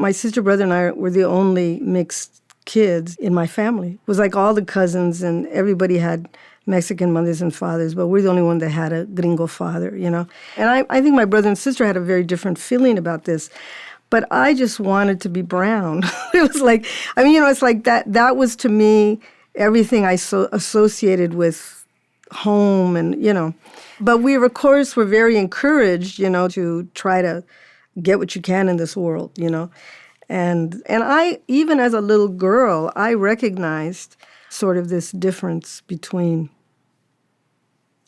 my sister, brother, and I were the only mixed kids in my family. It was like all the cousins and everybody had Mexican mothers and fathers, but we're the only one that had a gringo father, you know. And I think my brother and sister had a very different feeling about this. But I just wanted to be brown. It was like, I mean, you know, it's like that was to me everything I associated with home and, you know. But we, of course, were very encouraged, you know, to try to get what you can in this world, you know. And I, even as a little girl, I recognized sort of this difference between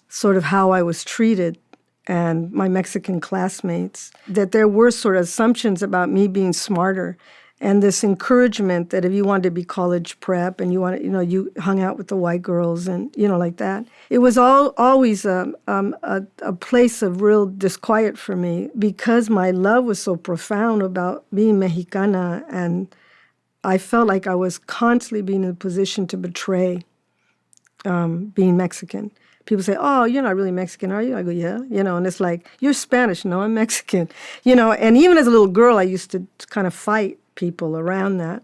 sort of how I was treated and my Mexican classmates, that there were sort of assumptions about me being smarter and this encouragement that if you wanted to be college prep and you wanted, you know, you hung out with the white girls and, you know, like that. It was always a place of real disquiet for me because my love was so profound about being Mexicana, and I felt like I was constantly being in a position to betray being Mexican. People say, oh, you're not really Mexican, are you? I go, yeah. You know, and it's like, you're Spanish. No, I'm Mexican. You know, and even as a little girl, I used to kind of fight people around that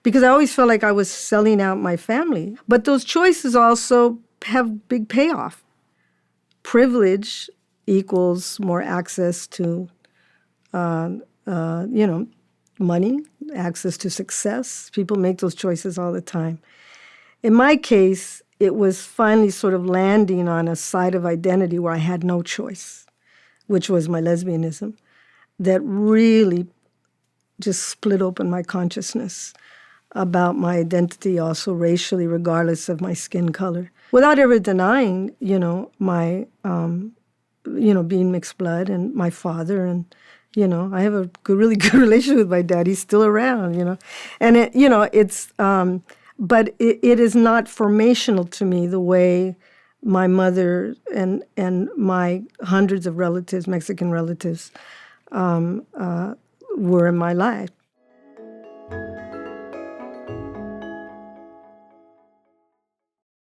because I always felt like I was selling out my family. But those choices also have big payoff. Privilege equals more access to, you know, money, access to success. People make those choices all the time. In my case, it was finally sort of landing on a side of identity where I had no choice, which was my lesbianism, that really just split open my consciousness about my identity also racially, regardless of my skin color, without ever denying, you know, my, you know, being mixed blood and my father. And, you know, I have a really good relationship with my dad. He's still around, you know. And, it, you know, it's... But it is not formational to me the way my mother and my hundreds of relatives, Mexican relatives, were in my life.